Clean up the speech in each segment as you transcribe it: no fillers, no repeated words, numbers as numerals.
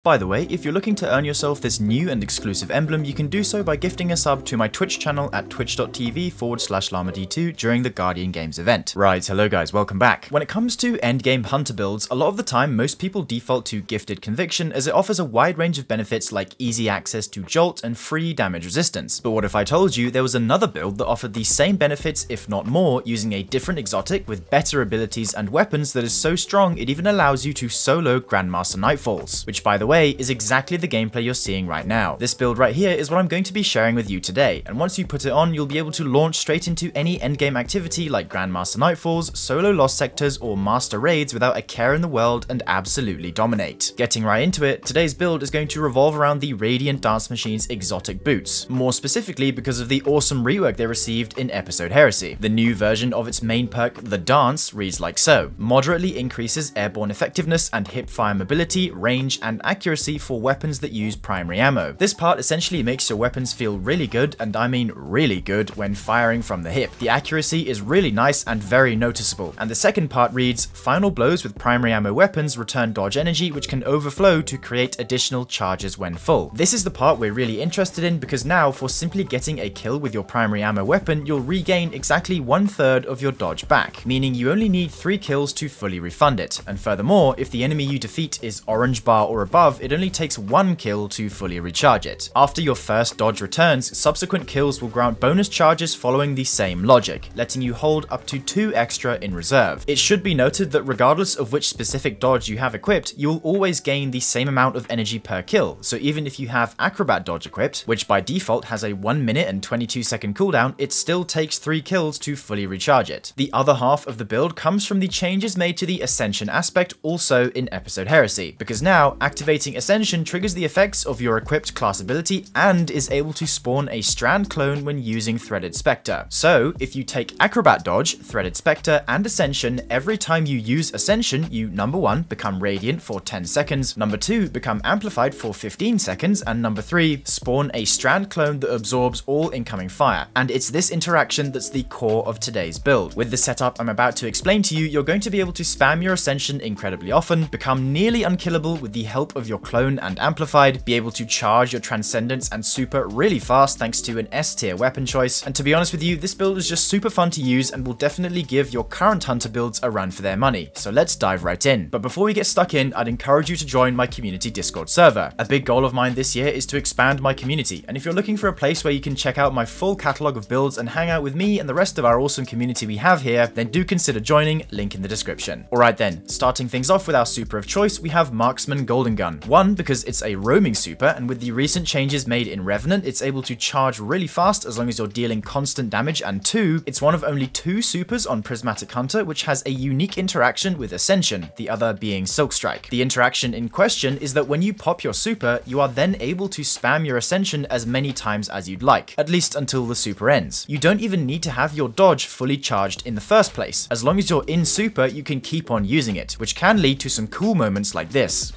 By the way, if you're looking to earn yourself this new and exclusive emblem, you can do so by gifting a sub to my Twitch channel at twitch.tv/llama2 during the Guardian Games event. Right, hello guys, welcome back. When it comes to endgame hunter builds, a lot of the time most people default to Gifted Conviction as it offers a wide range of benefits like easy access to Jolt and free damage resistance. But what if I told you there was another build that offered the same benefits, if not more, using a different exotic with better abilities and weapons that is so strong it even allows you to solo Grandmaster Nightfalls, which by the way is exactly the gameplay you're seeing right now. This build right here is what I'm going to be sharing with you today, and once you put it on, you'll be able to launch straight into any endgame activity like Grandmaster Nightfalls, solo Lost Sectors, or Master Raids without a care in the world and absolutely dominate. Getting right into it, today's build is going to revolve around the Radiant Dance Machine's exotic boots, more specifically because of the awesome rework they received in Episode Heresy. The new version of its main perk, the Dance, reads like so: moderately increases airborne effectiveness and hip-fire mobility, range, and accuracy for weapons that use primary ammo. This part essentially makes your weapons feel really good, and I mean really good, when firing from the hip. The accuracy is really nice and very noticeable. And the second part reads, final blows with primary ammo weapons return dodge energy which can overflow to create additional charges when full. This is the part we're really interested in, because now for simply getting a kill with your primary ammo weapon, you'll regain exactly 1/3 of your dodge back, meaning you only need 3 kills to fully refund it. And furthermore, if the enemy you defeat is orange bar or above, it only takes 1 kill to fully recharge it. After your first dodge returns, subsequent kills will grant bonus charges following the same logic, letting you hold up to 2 extra in reserve. It should be noted that regardless of which specific dodge you have equipped, you will always gain the same amount of energy per kill, so even if you have Acrobat Dodge equipped, which by default has a 1 minute and 22-second cooldown, it still takes 3 kills to fully recharge it. The other half of the build comes from the changes made to the Ascension aspect also in Episode Heresy, because now activating Ascension triggers the effects of your equipped class ability and is able to spawn a Strand clone when using Threaded Spectre. So if you take Acrobat Dodge, Threaded Spectre, and Ascension, every time you use Ascension, you number 1 become Radiant for 10 seconds, number 2 become Amplified for 15 seconds, and number 3 spawn a Strand clone that absorbs all incoming fire. And it's this interaction that's the core of today's build. With the setup I'm about to explain to you, you're going to be able to spam your Ascension incredibly often, become nearly unkillable with the help of your clone and amplified, be able to charge your Transcendence and Super really fast thanks to an S tier weapon choice, and to be honest with you, this build is just super fun to use and will definitely give your current hunter builds a run for their money. So let's dive right in. But before we get stuck in, I'd encourage you to join my community Discord server. A big goal of mine this year is to expand my community, and if you're looking for a place where you can check out my full catalogue of builds and hang out with me and the rest of our awesome community we have here, then do consider joining, link in the description. Alright then, starting things off with our super of choice, we have Marksman Golden Gun. 1, because it's a roaming super, and with the recent changes made in Revenant, it's able to charge really fast as long as you're dealing constant damage, and 2, it's one of only 2 supers on Prismatic Hunter which has a unique interaction with Ascension, the other being Silk Strike. The interaction in question is that when you pop your super, you are then able to spam your Ascension as many times as you'd like, at least until the super ends. You don't even need to have your dodge fully charged in the first place. As long as you're in super, you can keep on using it, which can lead to some cool moments like this.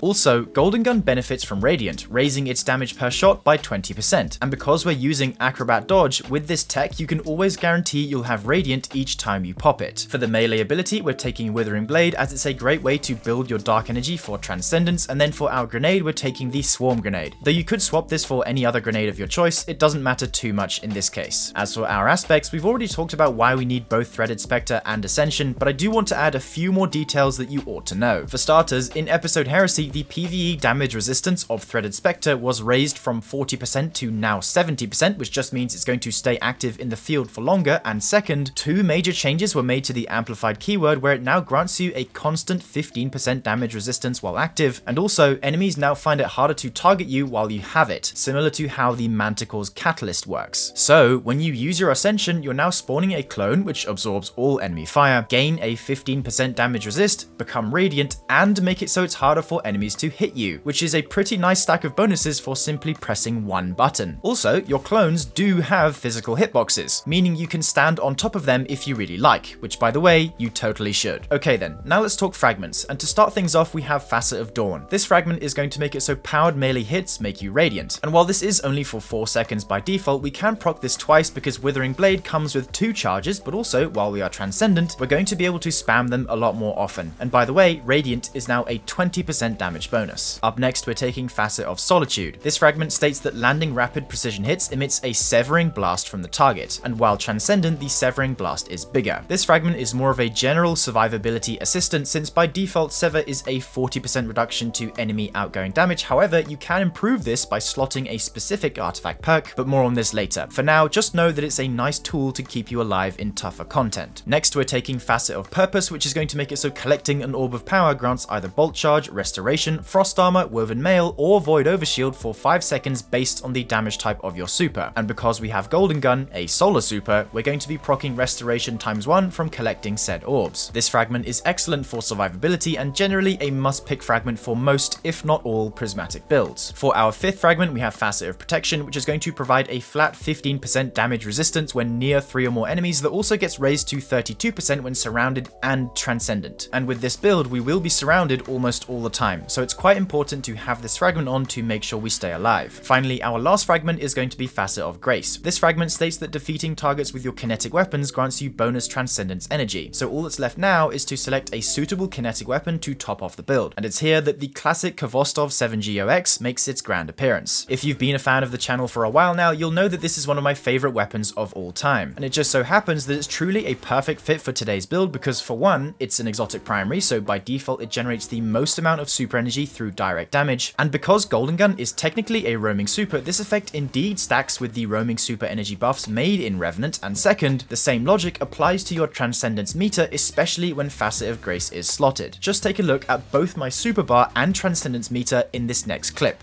Also, Golden Gun benefits from Radiant, raising its damage per shot by 20%, and because we're using Acrobat Dodge, with this tech you can always guarantee you'll have Radiant each time you pop it. For the melee ability, we're taking Withering Blade, as it's a great way to build your Dark Energy for Transcendence, and then for our grenade we're taking the Swarm Grenade. Though you could swap this for any other grenade of your choice, it doesn't matter too much in this case. As for our aspects, we've already talked about why we need both Threaded Spectre and Ascension, but I do want to add a few more details that you ought to know. For starters, in Episode Heresy, the PvE damage resistance of Threaded Spectre was raised from 40% to now 70%, which just means it's going to stay active in the field for longer, and second, 2 major changes were made to the amplified keyword where it now grants you a constant 15% damage resistance while active, and also enemies now find it harder to target you while you have it, similar to how the Manticore's Catalyst works. So when you use your Ascension, you're now spawning a clone which absorbs all enemy fire, gain a 15% damage resist, become Radiant, and make it so it's harder for enemies enemies to hit you, which is a pretty nice stack of bonuses for simply pressing one button. Also, your clones do have physical hitboxes, meaning you can stand on top of them if you really like, which by the way, you totally should. Okay then, now let's talk fragments, and to start things off we have Facet of Dawn. This fragment is going to make it so powered melee hits make you radiant, and while this is only for 4 seconds by default, we can proc this twice because Withering Blade comes with 2 charges, but also, while we are Transcendent, we're going to be able to spam them a lot more often. And by the way, Radiant is now a 20% damage bonus. Up next, we're taking Facet of Solitude. This fragment states that landing rapid precision hits emits a severing blast from the target, and while Transcendent, the severing blast is bigger. This fragment is more of a general survivability assistant, since by default Sever is a 40% reduction to enemy outgoing damage. However, you can improve this by slotting a specific artifact perk, but more on this later. For now, just know that it's a nice tool to keep you alive in tougher content. Next, we're taking Facet of Purpose, which is going to make it so collecting an Orb of Power grants either Bolt Charge, Restoration, Frost Armor, Woven Mail, or Void Overshield for 5 seconds based on the damage type of your super. And because we have Golden Gun, a solar super, we're going to be proccing Restoration ×1 from collecting said orbs. This fragment is excellent for survivability and generally a must-pick fragment for most, if not all, Prismatic builds. For our 5th fragment, we have Facet of Protection, which is going to provide a flat 15% damage resistance when near 3 or more enemies that also gets raised to 32% when surrounded and Transcendent. And with this build, we will be surrounded almost all the time, so it's quite important to have this fragment on to make sure we stay alive. Finally, our last fragment is going to be Facet of Grace. This fragment states that defeating targets with your kinetic weapons grants you bonus Transcendence energy, so all that's left now is to select a suitable kinetic weapon to top off the build, and it's here that the classic Kvostov 7GOX makes its grand appearance. If you've been a fan of the channel for a while now, you'll know that this is one of my favourite weapons of all time, and it just so happens that it's truly a perfect fit for today's build because for one, it's an exotic primary, so by default it generates the most amount of super energy through direct damage, and because Golden Gun is technically a roaming super, this effect indeed stacks with the roaming super energy buffs made in Revenant, and second, the same logic applies to your Transcendence meter, especially when Facet of Grace is slotted. Just take a look at both my super bar and Transcendence meter in this next clip.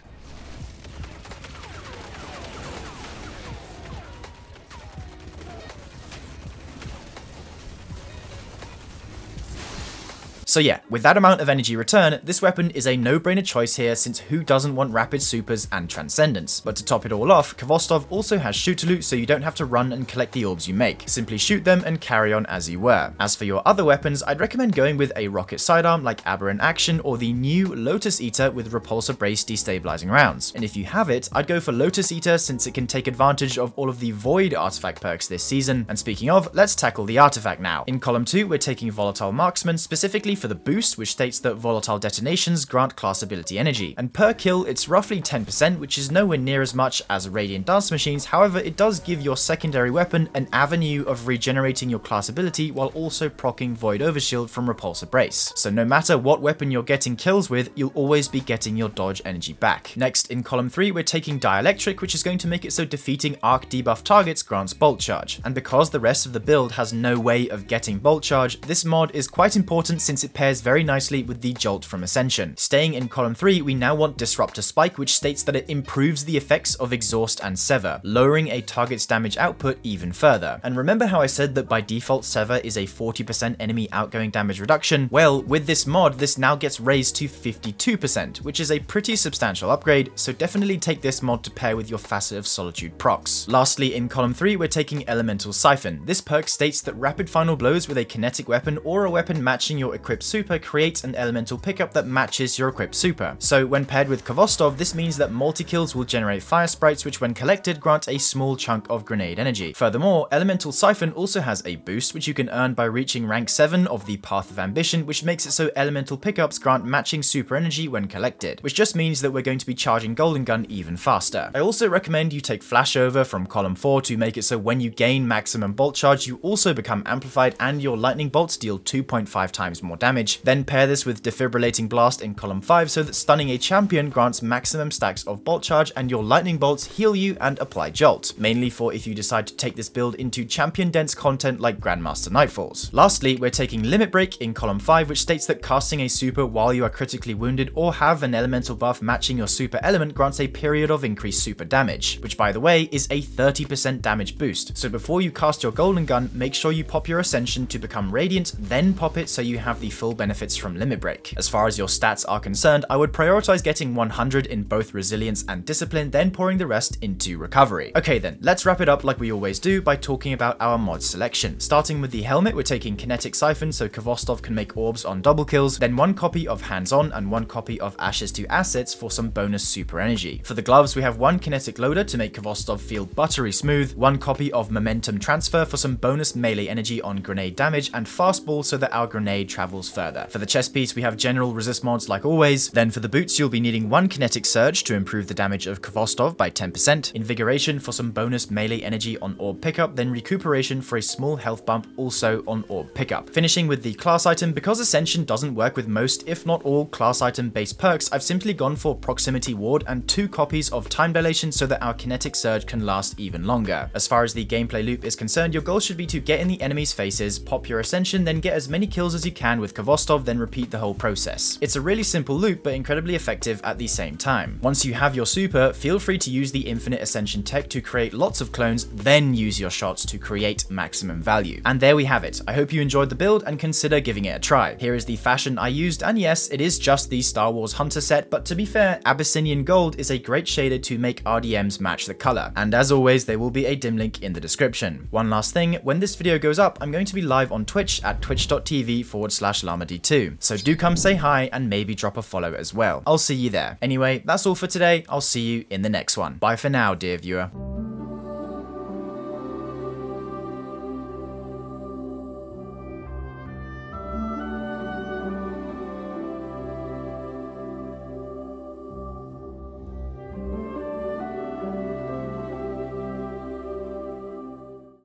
So yeah, with that amount of energy return, this weapon is a no-brainer choice here since who doesn't want rapid supers and Transcendence? But to top it all off, Kvostov also has shoot loot, so you don't have to run and collect the orbs you make. Simply shoot them and carry on as you were. As for your other weapons, I'd recommend going with a rocket sidearm like Aberrant Action or the new Lotus Eater with Repulsor Brace destabilizing rounds. And if you have it, I'd go for Lotus Eater since it can take advantage of all of the Void artifact perks this season. And speaking of, let's tackle the artifact now. In column 2, we're taking Volatile Marksman, specifically for the boost, which states that volatile detonations grant class ability energy, and per kill it's roughly 10%, which is nowhere near as much as Radiant Dance Machines. However, it does give your secondary weapon an avenue of regenerating your class ability while also proccing Void Overshield from Repulsor Brace. So no matter what weapon you're getting kills with, you'll always be getting your dodge energy back. Next, in column 3, we're taking Dielectric, which is going to make it so defeating arc debuff targets grants Bolt Charge, and because the rest of the build has no way of getting Bolt Charge, this mod is quite important since it pairs very nicely with the Jolt from Ascension. Staying in column 3, we now want Disruptor Spike, which states that it improves the effects of Exhaust and Sever, lowering a target's damage output even further. And remember how I said that by default Sever is a 40% enemy outgoing damage reduction? Well, with this mod, this now gets raised to 52%, which is a pretty substantial upgrade, so definitely take this mod to pair with your Facet of Solitude procs. Lastly, in column 3, we're taking Elemental Siphon. This perk states that rapid final blows with a kinetic weapon or a weapon matching your equipped super creates an elemental pickup that matches your equipped super. So when paired with Kvostov, this means that multi-kills will generate fire sprites, which when collected grant a small chunk of grenade energy. Furthermore, Elemental Siphon also has a boost, which you can earn by reaching rank 7 of the Path of Ambition, which makes it so elemental pickups grant matching super energy when collected, which just means that we're going to be charging Golden Gun even faster. I also recommend you take Flashover from column 4 to make it so when you gain maximum bolt charge, you also become amplified and your lightning bolts deal 2.5 times more damage. Then pair this with Defibrillating Blast in column 5 so that stunning a champion grants maximum stacks of bolt charge and your lightning bolts heal you and apply Jolt, mainly for if you decide to take this build into champion dense content like Grandmaster Nightfalls. Lastly, we're taking Limit Break in column 5, which states that casting a super while you are critically wounded or have an elemental buff matching your super element grants a period of increased super damage, which by the way is a 30% damage boost. So before you cast your Golden Gun, make sure you pop your Ascension to become Radiant, then pop it so you have the full benefits from Limit Break. As far as your stats are concerned, I would prioritize getting 100 in both resilience and discipline, then pouring the rest into recovery. Okay then, let's wrap it up like we always do by talking about our mod selection. Starting with the helmet, we're taking Kinetic Siphon so Kvostov can make orbs on double kills, then 1 copy of Hands On and 1 copy of Ashes to Assets for some bonus super energy. For the gloves, we have 1 Kinetic Loader to make Kvostov feel buttery smooth, 1 copy of Momentum Transfer for some bonus melee energy on grenade damage, and Fastball so that our grenade travels further. For the chest piece, we have general resist mods like always. Then for the boots, you'll be needing 1 Kinetic Surge to improve the damage of Kvostov by 10%, Invigoration for some bonus melee energy on orb pickup, then Recuperation for a small health bump also on orb pickup. Finishing with the class item, because Ascension doesn't work with most, if not all, class item based perks, I've simply gone for Proximity Ward and 2 copies of Time Dilation so that our Kinetic Surge can last even longer. As far as the gameplay loop is concerned, your goal should be to get in the enemy's faces, pop your Ascension, then get as many kills as you can with Kvostov, then repeat the whole process. It's a really simple loop, but incredibly effective at the same time. Once you have your super, feel free to use the Infinite Ascension tech to create lots of clones, then use your shots to create maximum value. And there we have it. I hope you enjoyed the build and consider giving it a try. Here is the fashion I used, and yes, it is just the Star Wars Hunter set, but to be fair, Abyssinian Gold is a great shader to make RDMs match the color. And as always, there will be a dim link in the description. One last thing, when this video goes up, I'm going to be live on Twitch at twitch.tv/llama-d2. So do come say hi and maybe drop a follow as well. I'll see you there. Anyway, that's all for today. I'll see you in the next one. Bye for now, dear viewer.